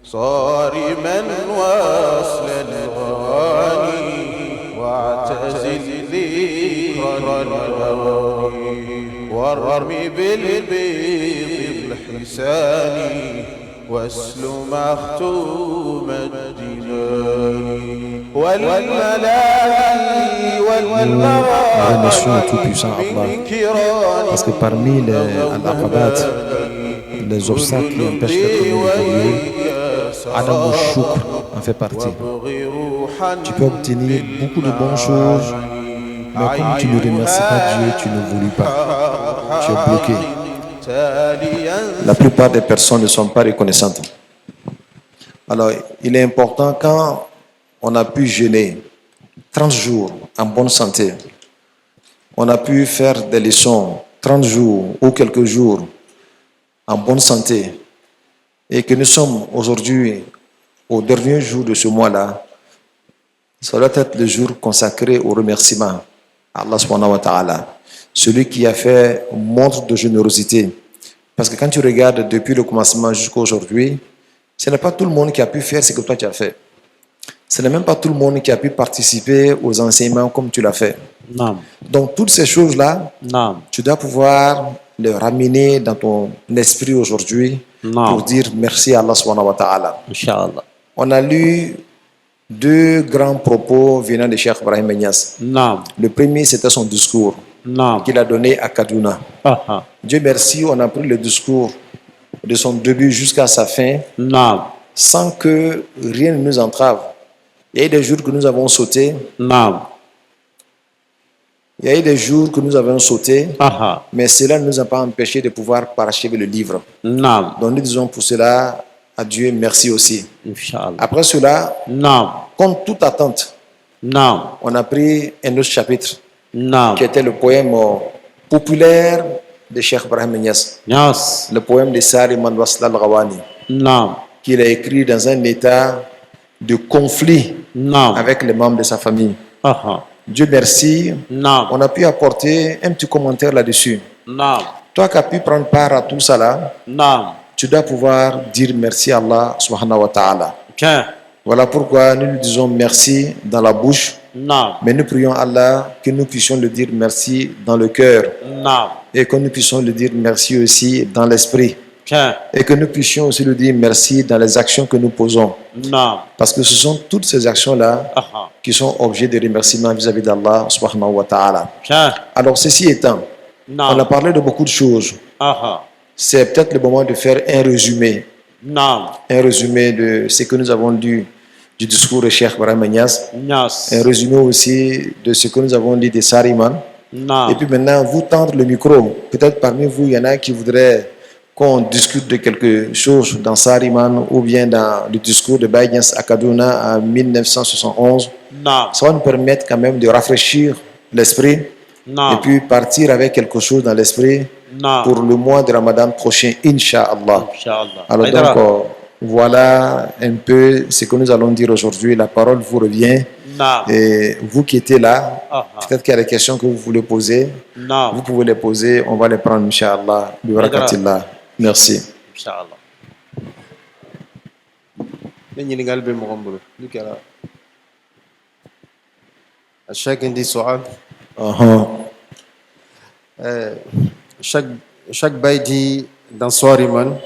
صارما وصل الغواني واعتزل ذكر الهواني وارم بالبيض الحسان واسل مختوم الجنان والملاهي Remercions le Tout-Puissant Allah. Parce que parmi l'aqabat, les obstacles qui empêchent d'être évoluer, Adam au Shukr en fait partie. Tu peux obtenir beaucoup de bonnes choses, mais comme tu ne remercies pas Dieu, tu ne voulus pas. Tu es bloqué. La plupart des personnes ne sont pas reconnaissantes. Alors, il est important quand on a pu jeûner 30 jours en bonne santé, on a pu faire des leçons 30 jours ou quelques jours en bonne santé, et que nous sommes aujourd'hui au dernier jour de ce mois-là, ça doit être le jour consacré au remerciement à Allah subhanahu wa ta'ala, celui qui a fait montre de générosité. Parce que quand tu regardes depuis le commencement jusqu'à aujourd'hui, ce n'est pas tout le monde qui a pu faire ce que toi tu as fait. Ce n'est même pas tout le monde qui a pu participer aux enseignements comme tu l'as fait. Non. Donc toutes ces choses-là, Non. tu dois pouvoir les ramener dans ton esprit aujourd'hui pour dire merci à Allah subhanahu wa ta'ala. Inch'Allah. On a lu deux grands propos venant de Cheikh Ibrahim Niass. Non. Le premier, c'était son discours Non. qu'il a donné à Kaduna. Dieu merci, on a pris le discours de son début jusqu'à sa fin, Non. sans que rien ne nous entrave. Il y a eu des jours que nous avons sauté. Non. Il y a eu des jours que nous avons sauté, mais cela ne nous a pas empêché de pouvoir parachever le livre. Non. Donc nous disons pour cela à Dieu merci aussi. Inch'Allah. Après cela, Non. contre toute attente, Non. on a pris un autre chapitre Non. qui était le poème populaire de Cheikh Ibrahim Niass, Yes. le poème de Sari Manwasla al-Ghawani, Non. qu'il a écrit dans un état de conflit Non. avec les membres de sa famille. Dieu merci, Non. on a pu apporter un petit commentaire là-dessus. Non. Toi qui as pu prendre part à tout ça là, Non. tu dois pouvoir dire merci à Allah subhanahu wa ta'ala. Tiens. Voilà pourquoi nous lui disons merci dans la bouche, Non. mais nous prions Allah que nous puissions le dire merci dans le cœur Non. et que nous puissions le dire merci aussi dans l'esprit. Tiens. Et que nous puissions aussi le dire merci dans les actions que nous posons. Non. Parce que ce sont toutes ces actions-là qui sont objets de remerciement vis-à-vis d'Allah subhanahu wa ta'ala. Tiens. Alors ceci étant, Non. on a parlé de beaucoup de choses. C'est peut-être le moment de faire un résumé. Non. Un résumé de ce que nous avons lu du discours de Cheikh Ibrahim Niass. Yes. Un résumé aussi de ce que nous avons lu de Sariman. Non. Et puis maintenant, vous tendre le micro. Peut-être parmi vous, il y en a qui voudraient qu'on discute de quelque chose dans Sariman ou bien dans le discours de Baye Niass à Kaduna en 1971. Non. Ça va nous permettre quand même de rafraîchir l'esprit Non. et puis partir avec quelque chose dans l'esprit Non. pour le mois de Ramadan prochain, Inch'Allah. Inch'Allah. Alors donc, voilà un peu ce que nous allons dire aujourd'hui. La parole vous revient. Non. Et vous qui étiez là, peut-être qu'il y a des questions que vous voulez poser. Non. Vous pouvez les poser, on va les prendre, Inch'Allah. Bi barakatillah. Merci. Inch'Allah. Chacun soal. Chaque bail dit dans Swariman,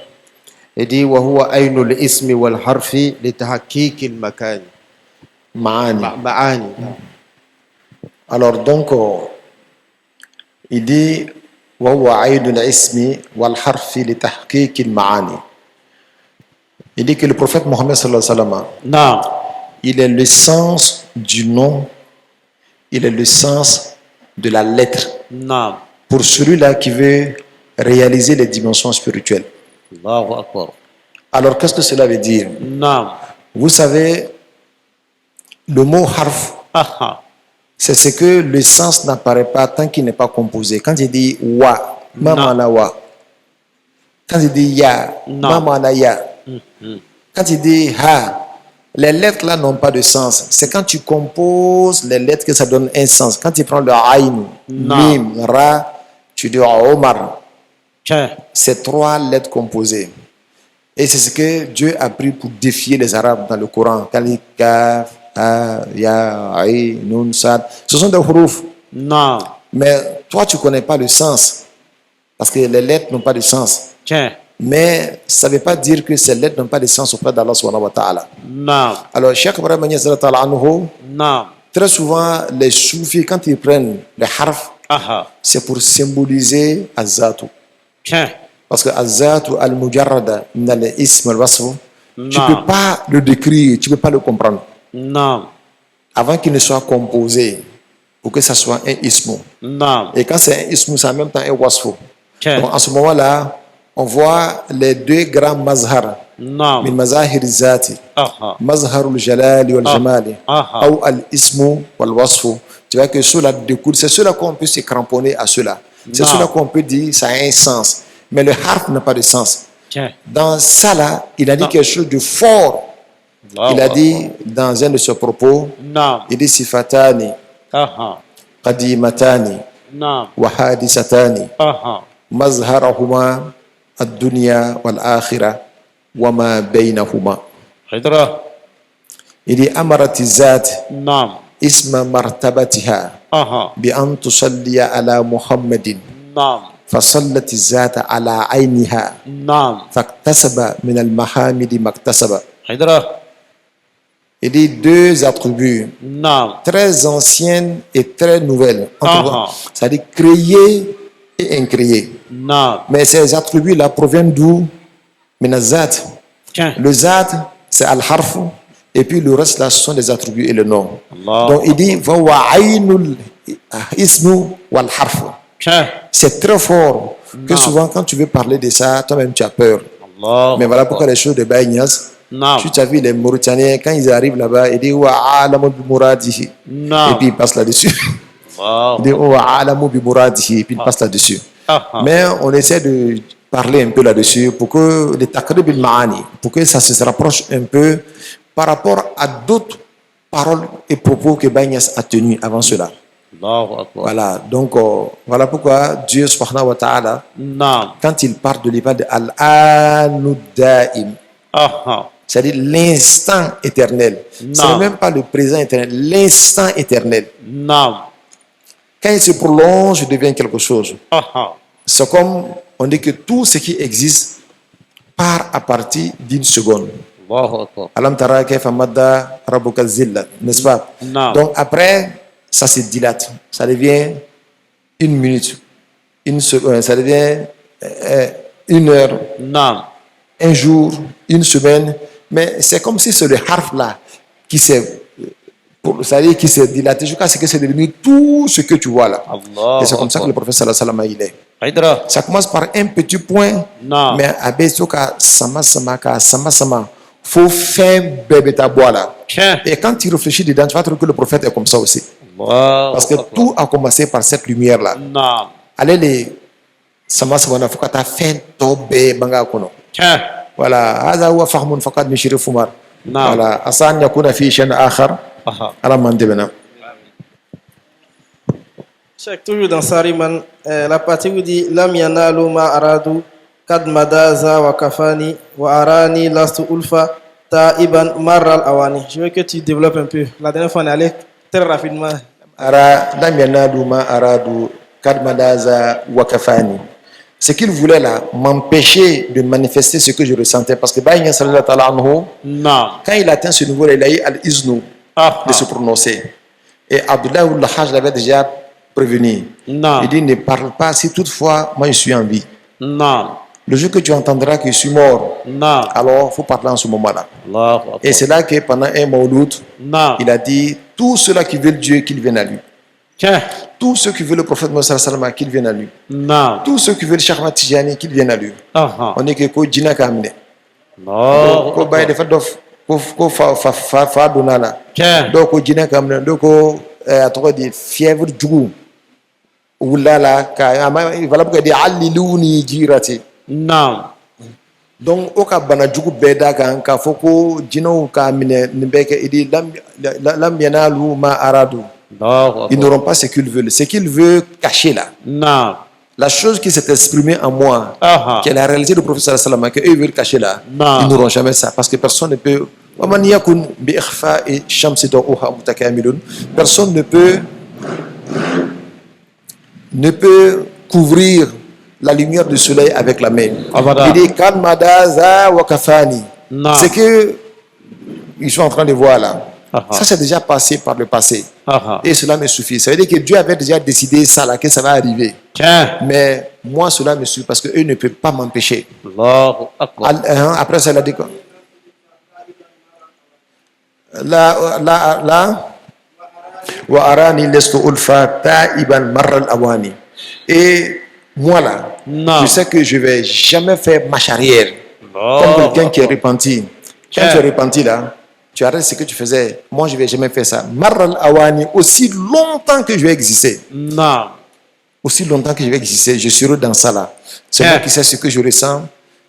il dit wa huwa aynul ismi wal harfi li tahqiq al makan. Ma'ani. Alors donc, il dit wa huwa aynul ismi wal harfi li tahqiq al ma'ani. Il dit que le prophète Mohammed sallallahu alayhi wa sallam, il est le sens du nom, il est le sens de la lettre. Pour celui-là qui veut réaliser les dimensions spirituelles. Allahu Akbar. Alors qu'est-ce que cela veut dire? Vous savez, le mot harf, c'est ce que le sens n'apparaît pas tant qu'il n'est pas composé. Quand il dit wa, mamana wa. Quand il dit ya, mamana ya. Quand il dit ha, les lettres là n'ont pas de sens. C'est quand tu composes les lettres que ça donne un sens. Quand tu prends le aïn, mim, ra, tu dis Omar. C'est trois lettres composées. Et c'est ce que Dieu a pris pour défier les Arabes dans le Coran. Kali, Kaf, Ha, Ya, Aïn, Nun, Sad. Ce sont des huruf. Naam. Mais toi, tu ne connais pas le sens. Parce que les lettres n'ont pas de sens. Tiens. Mais ça ne veut pas dire que ces lettres n'ont pas de sens auprès d'Allah subhanahu wa ta'ala. Naam. Alors, Cheikh Ibrahim Niass, Naam. très souvent, les soufis, quand ils prennent les harf, Aha. c'est pour symboliser Azatu. Tiens. Parce que Azatu al-Mujarrada, min al-Ism al-Wasf, tu ne Non. peux pas le décrire, tu ne peux pas le comprendre. Naam. Avant qu'il ne soit composé, pour que ça soit un ism. Naam. Et quand c'est un ism, c'est en même temps un wasf. Tiens. Donc, en ce moment-là, on voit les deux grands mazhar, min Naam. mazahir zati, Aha. mazhar al-jalali wal-jamali, Aha. ou al-ism wal-wasf. Tu vois que cela découle, c'est cela qu'on peut se cramponner à cela. C'est Non. cela qu'on peut dire, ça a un sens. Mais le harf n'a pas de sens. Tiens. Dans ça là, il a dit Non. quelque chose de fort. Il a dit dans un de ses propos, Naam. il dit sifatani, Aha. qadimatani, Naam. wa hadisatani, Aha. mazharahuma ad-dunya wal-akhirah, wa ma baynahuma. Hydra. Il dit amarati zat, Naam. isma martabatiha, Aha. bi an tusalliya ala Muhammadin. Naam. فصلت الذات على عينها Naam. فاكتسب من المحامد ما اكتسب. Hydra. Il dit deux attributs Naam. très anciennes et très nouvelles. Ah. C'est-à-dire créés et incréés. Naam. Mais ces attributs-là proviennent d'où? Minazat. Tiens. Le zat, c'est al-harf. Et puis le reste, là, ce sont des attributs et le nom. Allah. Donc il dit wa aynul ismu wal harf. Tiens. C'est très fort que Non. souvent, quand tu veux parler de ça, toi-même, tu as peur. Allah. Mais voilà pourquoi les choses de Baïnias, Naam. tu as vu les Mauritaniens, quand ils arrivent là-bas, ils disent Wa alamu bi muradihi. Et Naam. puis ils passent là-dessus. Wow. Ils disent Wa alamu bi muradihi. Et puis ils passent là-dessus. Aha. Mais on essaie de parler un peu là-dessus pour que les takrib al-ma'ani, pour que ça se rapproche un peu par rapport à d'autres paroles et propos que Baïnias a tenus avant cela. Allahu Akbar. Voilà, donc voilà pourquoi Dieu subhanahu wa ta'ala, Naam. quand il parle de l'ibad al-anu da'im, Aha. c'est-à-dire l'instant éternel, Non. ce n'est même pas le présent éternel, l'instant éternel. Naam. Quand il se prolonge, il devient quelque chose. Aha. C'est comme on dit que tout ce qui existe part à partir d'une seconde. Allahu Akbar. Alam tara kayfa madda rabbuka zilla, n'est-ce pas? Non. Donc après, ça se dilate, ça devient une minute, une seconde, ça devient une heure, Naam. un jour, une semaine. Mais c'est comme si c'est le harf là qui s'est, c'est-à-dire qui s'est dilaté jusqu'à ce que c'est devenu tout ce que tu vois là. Allah. Et c'est comme ça que le prophète sallallahu alayhi wa sallam il est. Hydra. Ça commence par un petit point, Non. mais avec ce cas, sama, faut faire bébé ta bois là. Tiens. Et quand tu réfléchis dedans, tu vas trouver que le prophète est comme ça aussi. Allahu Parce que Akbar. tout a commencé par cette lumière-là. Naam. Allez, les Samasabana, faut que tu fait tobe banga kono. Tiens. Voilà, هذا هو فهم فقط من شريف عمر. نعم. Voilà, عسى أن يكون في شيء آخر Aha. على ما انتبهنا. Cheikh, toujours dans Sariman, la partie où dit Lam yanalu ma aradu kad madaza wa kafani wa arani lastu ulfa ta'iban marral awani. Je veux que tu développes un peu. La dernière fois, on est allé très rapidement. Ara lam yanadu ma aradu kad madaza wa kafani. Ce qu'il voulait là m'empêcher de manifester ce que je ressentais parce que Baïnya sallallahu alayhi wa sallam, Naam. quand il atteint ce niveau-là, il a eu al-iznu Aha. de se prononcer. Et Abdullah al-Hajj l'avait déjà prévenu. Naam. Il dit ne parle pas si toutefois moi je suis en vie. Naam. Le jour que tu entendras que je suis mort, Naam. alors il faut parler en ce moment-là. Allahu Akbar. Et c'est là que pendant un mauloud, Naam. il a dit tous ceux-là qui veulent Dieu, qu'ils viennent à lui. Tiens. Tous ceux qui veulent le prophète Mohammed sallallahu alayhi wa sallam, qu'ils viennent à lui. Naam. Tous ceux qui veulent Cheikh Ahmad Tijani, qu'ils viennent à lui. Aha. On est que ko jina kamne. Allahu Ko baye Akbar. defa dof ko fa donala. Tiens. Do ko jina kamne, do ko atoko di fièvre jugu. Wulala ka ama valable que di alliluni jirati. Naam. Donc o ka bana jugu bɛɛ kan k'a fɔ ko jinɛw ka minɛ nin bɛɛ kɛ idi lam yanalu ma aradu. Allahu Ils Akbar. n'auront pas ce qu'ils veulent. Ce qu'ils veulent cacher là. Naam. la chose qui s'est exprimée en moi, Aha. qui est la réalité du prophète sallallahu alayhi wa sallam, qu'eux veulent cacher là, Non. ils n'auront jamais ça. Parce que personne ne peut. Personne ne peut couvrir la lumière du soleil avec la main. Abada. Il dit Kan madaza wa kafani. Non. C'est que ils sont en train de voir là. Aha. Ça c'est déjà passé par le passé. Aha. Et cela me suffit. Ça veut dire que Dieu avait déjà décidé ça là, que ça va arriver. Tiens. Mais moi cela me suffit parce qu'eux ne peuvent pas m'empêcher. Allahu Akbar. Après ça il a dit quoi? Là, wa arani lestu ulfa ta'iban marral awani. Et moi là, Non. je sais que je vais jamais faire marche arrière. Comme Allahu quelqu'un qui est Akbar. repenti. Quand Tiens. tu es repenti là, tu arrêtes ce que tu faisais. Moi, je vais jamais faire ça. Marral awani, aussi longtemps que je vais exister, Non. aussi longtemps que je vais exister, je serai dans ça là. C'est Tiens. moi qui sais ce que je ressens,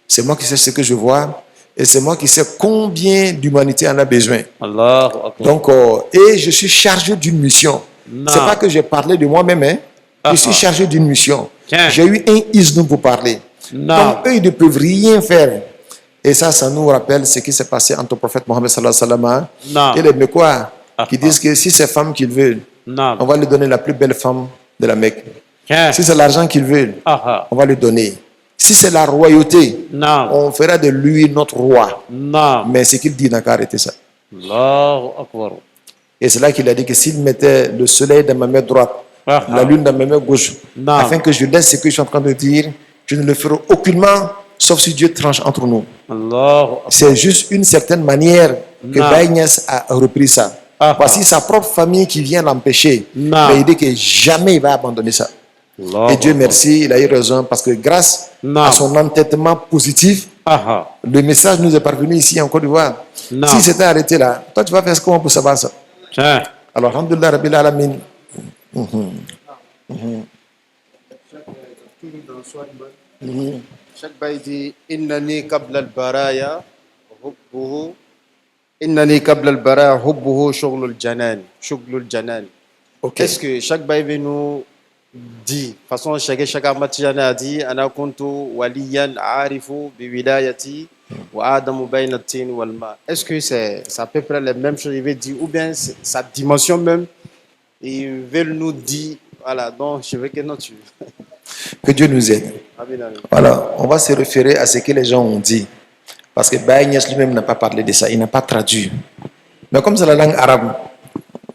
c'est moi qui sais ce que je vois, et c'est moi qui sais combien d'humanité en a besoin. Allahu Akbar. Donc, et je suis chargé d'une mission. Non. C'est pas que j'ai parlé de moi-même, hein. Je suis chargé d'une mission. Tiens. J'ai eu un isne pour parler. Non. Donc, eux, ils ne peuvent rien faire. Et ça nous rappelle ce qui s'est passé entre le prophète Mohammed sallallahu alayhi wa sallam Non. et les Mekwa, qui disent que si c'est femme qu'ils veulent, Non. on va lui donner la plus belle femme de la Mecque. Tiens. Si c'est l'argent qu'ils veulent, Aha. on va lui donner. Si c'est la royauté, Non. on fera de lui notre roi. Non. Mais ce qu'il dit n'a qu'à arrêter ça. Allahu Akbar. Et c'est là qu'il a dit que s'il mettait le soleil dans ma main droite, Ah, la lune dans ma main gauche, Non. afin que je laisse ce que je suis en train de dire, je ne le ferai aucunement, sauf si Dieu tranche entre nous. Allahu Akbar. C'est juste une certaine manière que Non. Baïnias a repris ça. Ah. Voici sa propre famille qui vient l'empêcher. Non. Mais il dit que jamais il va abandonner ça. Allahu Et Dieu Akbar. merci, il a eu raison parce que grâce Non. à son entêtement positif, Aha. le message nous est parvenu ici en Côte d'Ivoire. Non. Si c'était arrêté là, toi tu vas faire comment pour savoir ça? Tiens. Alors, alhamdulillah, Rabbil Alamin. Chaque bail dit Innani qabla al-baraya hubbuhu Innani qabla al-baraya hubbuhu shughlul janan. Shughlul janan. Ok. Est-ce que chaque bail veut nous dit, de toute façon, chaque Amatijane a dit Ana kuntu waliyan arifu bi wilayati wa adamu bayna tin wal ma. Est-ce que c'est à peu près les mêmes choses il veut dire ou bien c'est sa dimension même ils veulent nous dire voilà donc je veux que non tu. Que Dieu nous aide. Amen, amen. Voilà, on va se référer à ce que les gens ont dit. Parce que Baïnias lui-même n'a pas parlé de ça, il n'a pas traduit. Mais comme c'est la langue arabe,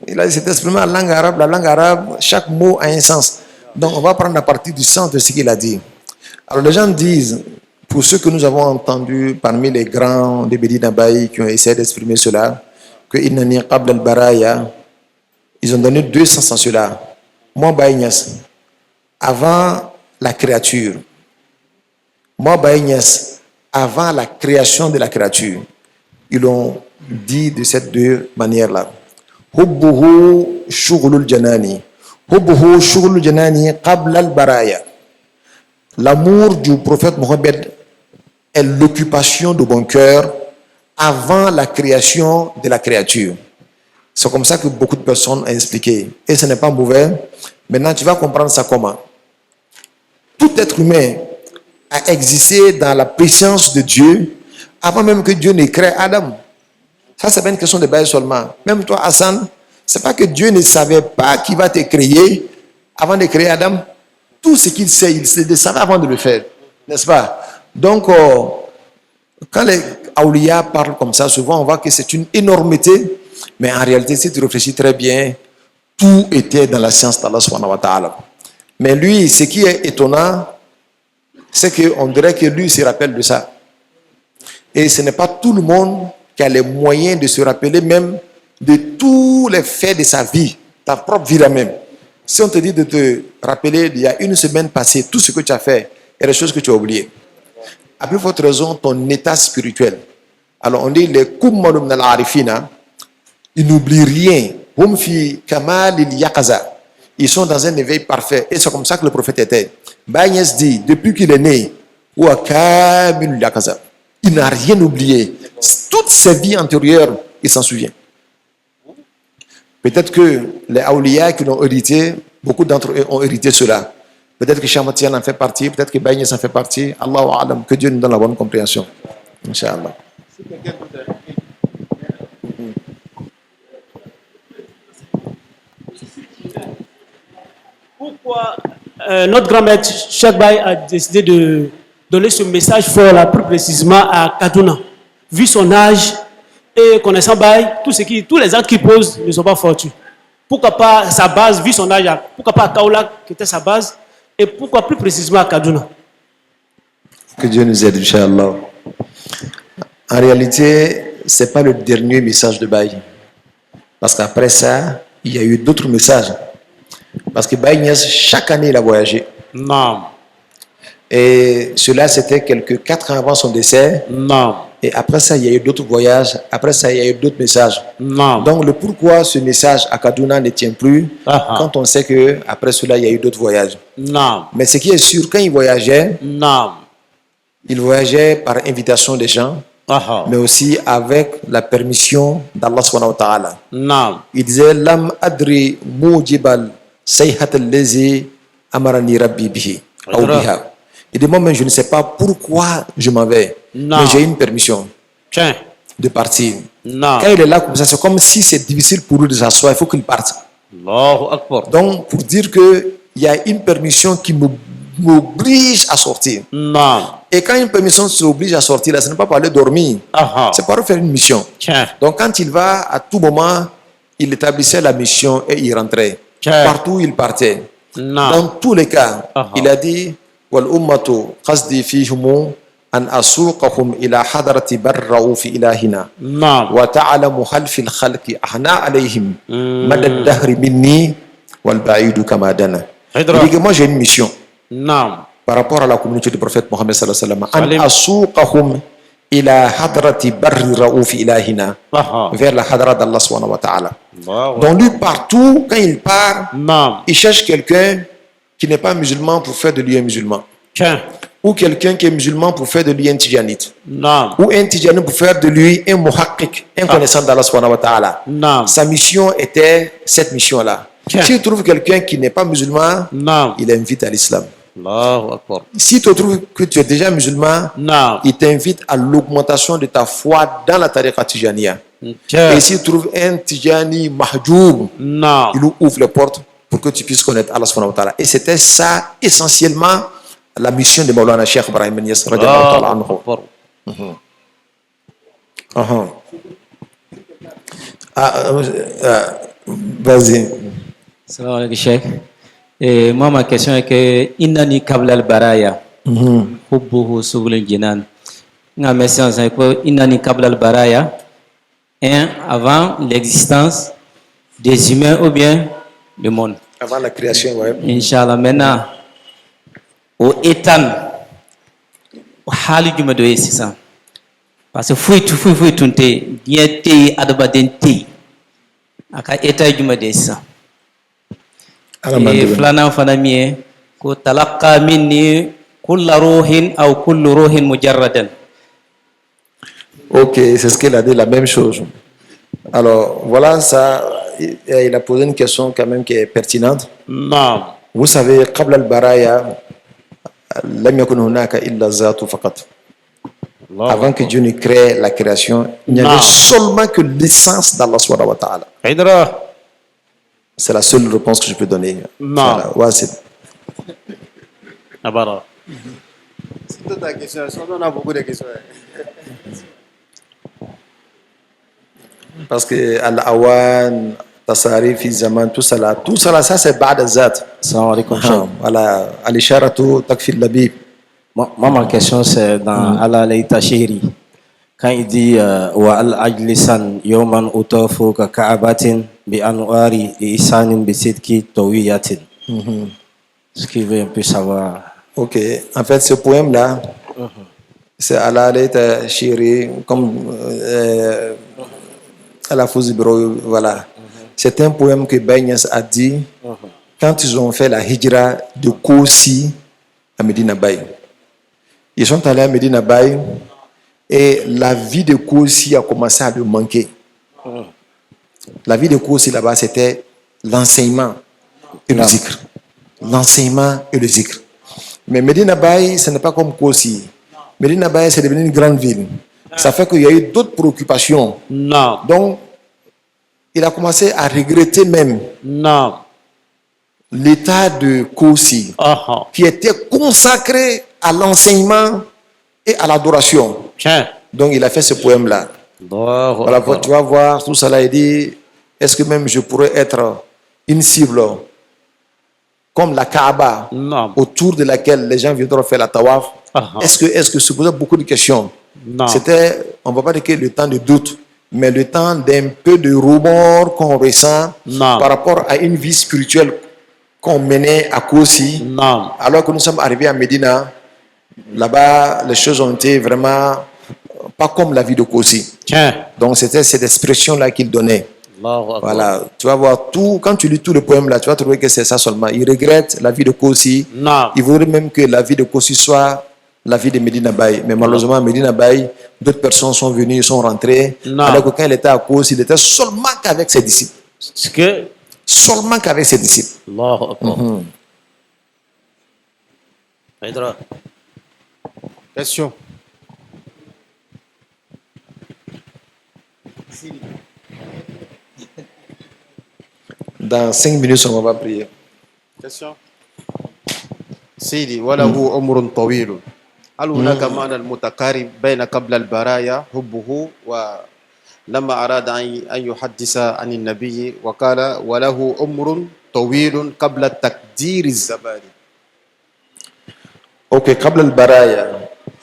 il a s'est exprimé en langue arabe. La langue arabe, chaque mot a un sens. Donc on va prendre la partie du sens de ce qu'il a dit. Alors les gens disent, pour ceux que nous avons entendus parmi les grands de Médina Baye qui ont essayé d'exprimer cela, que Innani qabla al-baraya, ils ont donné deux sens à cela. Moi, Baïnias, avant la créature, moi, Baïnias, avant la création de la créature, ils l'ont dit de cette deux manières-là. Hubbuhu shughlul janani. Hubbuhu shughlul janani qabla al-baraya. L'amour du prophète Mohammed est l'occupation de mon cœur avant la création de la créature. C'est comme ça que beaucoup de personnes ont expliqué. Et ce n'est pas mauvais. Maintenant, tu vas comprendre ça comment. Tout être humain a existé dans la présence de Dieu avant même que Dieu n'ait créé Adam. Ça, c'est pas une question de base seulement. Même toi, Hassan, c'est pas que Dieu ne savait pas qu'il va te créer avant de créer Adam. Tout ce qu'il sait, il le savait avant de le faire. N'est-ce pas? Donc, quand les Aouliya parlent comme ça, souvent on voit que c'est une énormité. Mais en réalité, si tu réfléchis très bien, tout était dans la science d'Allah subhanahu wa ta'ala. Mais lui, ce qui est étonnant, c'est qu'on dirait que lui se rappelle de ça. Et ce n'est pas tout le monde qui a les moyens de se rappeler même de tous les faits de sa vie, ta propre vie là-même. Si on te dit de te rappeler il y a une semaine passée, tout ce que tu as fait et les choses que tu as oubliées. À plus forte raison, ton état spirituel. Alors on dit les kummalum min al-arifina, ils n'oublient rien. Hum fi kamal il-yaqaza. Ils sont dans un éveil parfait. Et c'est comme ça que le prophète était. Baïnias dit, depuis qu'il est né, il n'a rien oublié. Toute sa vie antérieure, il s'en souvient. Peut-être que les Aouliya qui l'ont hérité, beaucoup d'entre eux ont hérité cela. Peut-être que Cheikh Matian en fait partie, peut-être que Baye Niass en fait partie. Allahu A'lam, que Dieu nous donne la bonne compréhension. Inch'Allah. Pourquoi notre grand-mère Cheikh Baye a décidé de donner ce message fort là, plus précisément à Kaduna, vu son âge et connaissant Baye, tous les actes qu'il pose ne sont pas fortuits. Pourquoi pas sa base, vu son âge, pourquoi pas à Kaolack qui était sa base, et pourquoi plus précisément à Kaduna? Que Dieu nous aide, Inch'Allah. En réalité, ce n'est pas le dernier message de Baye. Parce qu'après ça, il y a eu d'autres messages. Parce que Baye Niass, chaque année, il a voyagé. Non. Et cela, c'était quelques 4 ans avant son décès. Non. Et après ça, il y a eu d'autres voyages. Après ça, il y a eu d'autres messages. Non. Donc, le pourquoi ce message à Kaduna ne tient plus, quand on sait qu'après cela, il y a eu d'autres voyages. Non. Mais ce qui est sûr, quand il voyageait, Non. il voyageait par invitation des gens, mais aussi avec la permission d'Allah subhanahu wa ta'ala. Non. Il disait Lam adri mujibal sayhat allazi amarani rabbi bihi ou biha. Il dit moi-même je ne sais pas pourquoi je m'en vais, Non. mais j'ai une permission Tiens. de partir. Non. Quand il est là comme ça, c'est comme si c'est difficile pour lui de s'asseoir, il faut qu'il parte. Allahu Akbar. Donc pour dire que il y a une permission qui m'oblige à sortir. Non. Et quand une permission s'oblige à sortir, là, ce n'est pas pour aller dormir, c'est pour faire une mission. Tiens. Donc quand il va, à tout moment, il établissait la mission et il rentrait. Tiens. Partout il partait. Non. Dans tous les cas, il a dit wal ummatu qasdi fihum an asuqahum ila hadrati barrauf ilahina Non. wa ta'lamu hal fil khalqi ahna alayhim madad dahri minni wal ba'idu kama dana. Il dit que moi j'ai une mission Non. par rapport à la communauté du prophète Mohammed sallallahu alayhi wa sallam, an asuqahum ila hadrati barri raouf ilahina, vers la hadra d'Allah subhanahu wa ta'ala. Donc lui partout, quand il part, il cherche quelqu'un qui n'est pas musulman pour faire de lui un musulman. Ou quelqu'un qui est musulman pour faire de lui un tijanite. Ou un tijanite pour faire de lui un muhakkik, un connaissant d'Allah subhanahu wa ta'ala. Sa mission était cette mission-là. S'il trouve quelqu'un qui n'est pas musulman, il l'invite à l'islam. Si tu trouves que tu es déjà musulman, il t'invite à l'augmentation de ta foi dans la tariqa tijaniya. Et s'il trouve un tijani mahjoub, il lui ouvre les portes pour que tu puisses connaître Allah subhanahu wa ta'ala. Et c'était ça essentiellement la mission de Maulana Cheikh Ibrahim Niass radiyallahu ta'ala anhu. Vas-y. Salam alaikum Cheikh. Et moi, ma question est que Innani Kabla al-Baraya, Hubbuhu Subul Jinan. Ma question c'est que Innani Kabla al-Baraya, avant l'existence des humains ou bien le monde. Avant la création, oui. Inch'Allah, maintenant, au Etan, au Hali du Medoé, c'est ça. Parce que fouille tout, bien té, adabaden té. Aka Eta du Medoé, c'est ça. فلانا فنامي كو تلقى مني كل روح او كل روح مجردا. Ok, c'est ce qu'il a dit, la même chose. Alors voilà, ça, il a posé une question quand même qui est pertinente. Non. Vous savez, قبل البرايا لم يكن هناك إلا الذات فقط. Avant que Dieu ne crée la création, il n'y avait seulement que l'essence d'Allah subhanahu wa ta'ala. C'est la seule réponse que je peux donner. Non. Ouais, c'est... Abara. C'est toute ta question. On a beaucoup de questions. Parce que Al-Awan, Tasarif, Zaman, tout ça là, ça c'est Ba'da Zat. Salam alaikum. Voilà, Al-Isharatu, Takfir Labib. Moi, ma question c'est dans Al-Alayta Shihri. Quand il dit wa al-ajlisan yawman utafu ka ka'abatin bi anwari isanin bi sidki tawiyatin. Ce qui veut un peu savoir. Ok, en fait ce poème là, c'est Al-Alayta Shihri, comme Al-Afuzibro, voilà. C'est un poème que Baye Niass a dit quand ils ont fait la hijra de Kosi à Medina Baye. Ils sont allés à Medina Baye. Et la vie de Kosi a commencé à lui manquer. La vie de Kosi là-bas, c'était l'enseignement et le zikr. l'enseignement et le zikr. Mais Medina Baye, ce n'est pas comme Kosi. Medina Baye, c'est devenu une grande ville. Ça fait qu'il y a eu d'autres préoccupations. Non. Donc, il a commencé à regretter même Non. l'état de Kosi, Ah. qui était consacré à l'enseignement et à l'adoration. Tiens. Donc, il a fait ce poème-là. Allahu Voilà, Akbar. tu vas voir, tout ça là, il dit, est-ce que même je pourrais être une cible comme la Kaaba, Non. autour de laquelle les gens viendront faire la tawaf? Ah. Est-ce que se posait beaucoup de questions? Non. C'était, on ne va pas dire que le temps de doute, mais le temps d'un peu de remords qu'on ressent Non. par rapport à une vie spirituelle qu'on menait à Kosi, Non. alors que nous sommes arrivés à Médina. Là-bas, les choses ont été vraiment pas comme la vie de Kosi. Tiens. Donc, c'était cette expression-là qu'il donnait. Allahu Akbar. Voilà, tu vas voir tout, quand tu lis tout le poème là, tu vas trouver que c'est ça seulement. Il regrette la vie de Kosi. Non. Il voudrait même que la vie de Kosi soit la vie de Medina Baye. Mais malheureusement, Medina Baye, d'autres personnes sont venues, ils sont rentrées. Non. Alors que quand il était à Kosi, il était seulement qu'avec ses disciples. C'est que. Seulement qu'avec ses disciples. Allahu Akbar. Aïdra. Question. Dans 5 minutes, on va prier. Question. سيدي وله عمر طويل هل هناك معنى المتقارب بين قبل البرايا حبه ولما أراد أن يحدث عن النبي وقال وله عمر طويل قبل تقدير الزمان. Ok, قبل البرايا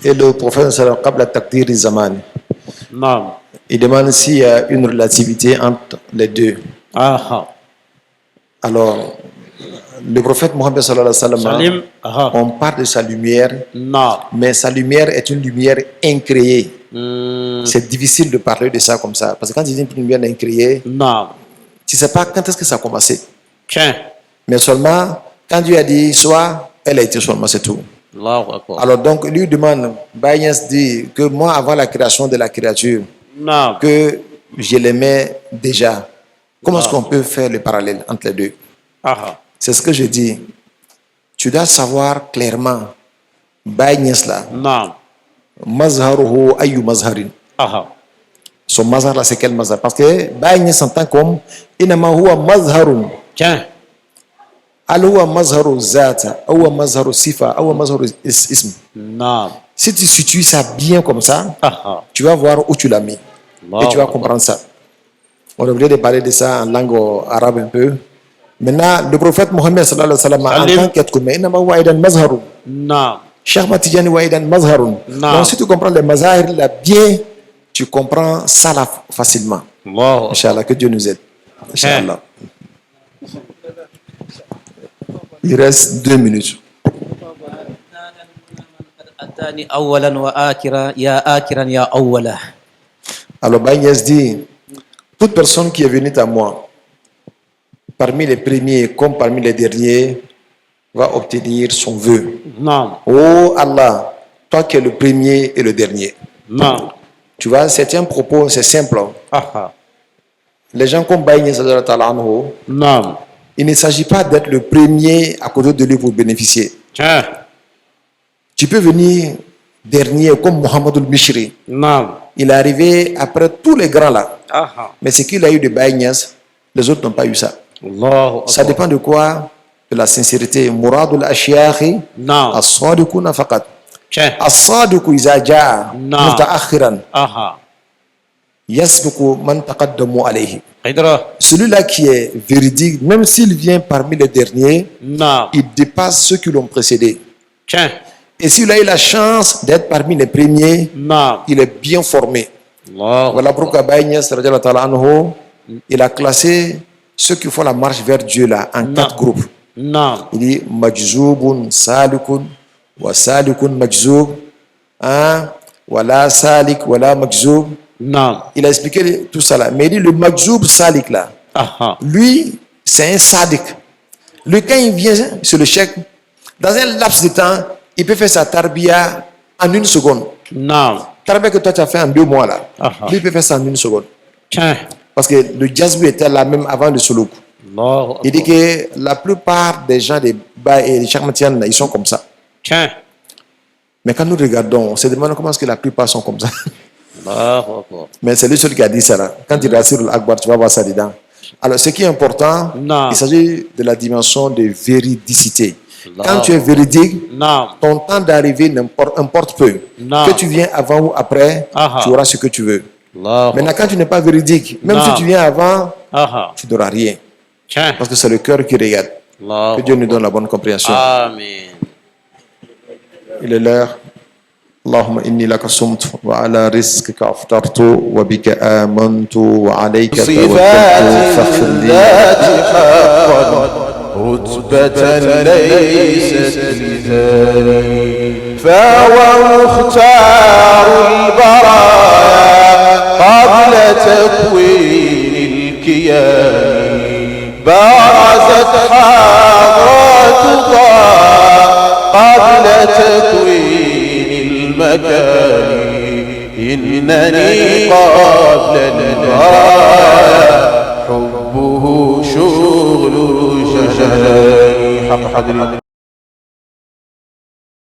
et le prophète sallallahu قبل تقدير الزمان. Non. Il demande s'il y a une relativité entre les deux. Ah. Alors, le prophète Mohammed sallallahu alayhi wa sallam, Salim. Ah. on parle de sa lumière, Non. mais sa lumière est une lumière incréée. Hmm. C'est difficile de parler de ça comme ça, parce que quand tu dis une lumière incréée, Non. tu ne sais pas quand est-ce que ça a commencé. Tiens. Mais seulement, quand Dieu a dit soit, elle a été seulement, c'est tout. Allahu Akbar. Alors donc, lui demande, Bayens dit que moi, avant la création de la créature, Non. que je l'aimais déjà. Comment est-ce qu'on peut faire le parallèle entre les deux? Ah. C'est ce que je dis. Tu dois savoir clairement, Bayens là, Non. mazharuhu ayu mazharin. Ah. Son mazhar là, c'est quel mazhar? Parce que Bayens s'entend comme inama huwa mazharun. Tiens. Al huwa mazharu zata, huwa mazharu sifa, huwa mazharu ism. Non. Si tu situes ça bien comme ça, Ah. tu vas voir où tu l'as mis. Et tu vas comprendre ça. On devrait parler de ça en langue arabe un peu. Maintenant, le prophète Mohammed sallallahu alayhi wa sallam, en tant qu'être humain, inama huwa aidan mazharun. Non. Cheikh Matidjani huwa aidan mazharun. Non. Donc si tu comprends les mazahir là bien, tu comprends ça là facilement. Allahu. Inch'Allah, que Dieu nous aide. Inch'Allah. Il reste 2 minutes. أتاني أولا وآخرا يا آخرا يا أولا. Alors Bagnès dit, toute personne qui est venue à moi, parmi les premiers comme parmi les derniers, va obtenir son vœu. Non. Oh Allah, toi qui es le premier et le dernier. Non. Tu vois, c'est un propos, c'est simple. Ah. Les gens comme Bagnès, Non. il ne s'agit pas d'être le premier à côté de lui pour bénéficier. Tiens. Tu peux venir dernier comme Mohamedou Mishri. Non. Il est arrivé après tous les grands là. Ah. Mais ce qu'il a eu de Bagnès, les autres n'ont pas eu ça. Allahu Ça Akbar. dépend de quoi? De la sincérité. Muradul ashiyakhi Non. as-sadiquna faqat. Tiens. As-sadiqu iza jaa Non. mutaakhiran Ah. yasbiqu man taqaddamu alayhi. Aïdra. Celui-là qui est véridique, même s'il vient parmi les derniers, Non. il dépasse ceux qui l'ont précédé. Tiens. Et s'il a eu la chance d'être parmi les premiers, Non. il est bien formé. Allahu. Voilà pourquoi Baïnias, il a classé ceux qui font la marche vers Dieu là en 4 groupes. Non. Il dit Majzoubun Salikun wa Salikun Majzoub, hein, wala Salik, wala Majzoub. Non. Il a expliqué tout ça là. Mais il dit le Majzoub Salik là, Ah. lui, c'est un sadique. Lui, quand il vient sur le chèque, dans un laps de temps, il peut faire sa tarbiya en 1 seconde. Non. Tarbiya que toi tu as fait en 2 mois là, Ah. lui il peut faire ça en 1 seconde. Tiens. Parce que le jazz était là même avant le solouk. Allahu Il dit Akbar. que la plupart des gens des Baye et des Cheikh Ahmed Tidiane, ils sont comme ça. Tiens. Mais quand nous regardons, on se demande comment est-ce que la plupart sont comme ça. Allahu Akbar. Mais c'est lui seul qui a dit ça là. Quand il rassure l'Akbar, tu vas voir ça dedans. Alors, ce qui est important, Non. il s'agit de la dimension de véridicité. Non. Quand tu es véridique, Non. ton temps d'arrivée importe peu. Non. Que tu viens avant ou après, Aha. tu auras ce que tu veux. Allahu Maintenant, quand tu n'es pas véridique, même Non. si tu viens avant, Aha. tu n'auras rien. Tiens. Parce que c'est le cœur qui regarde. Que Allahu Dieu nous donne la bonne compréhension. Amin. Il est l'heure. اللهم إني لك صمت وعلى رزقك أفطرت وبك آمنت وعليك توكلت صفات فاغفر لي الذات حقا رتبة ليست لذاني فهو مختار البرايا قبل تكوين الكيان برزت حاضرتها قبل تكوين المكان إنني قبل البرايا حبه شغل جلالي حق حضري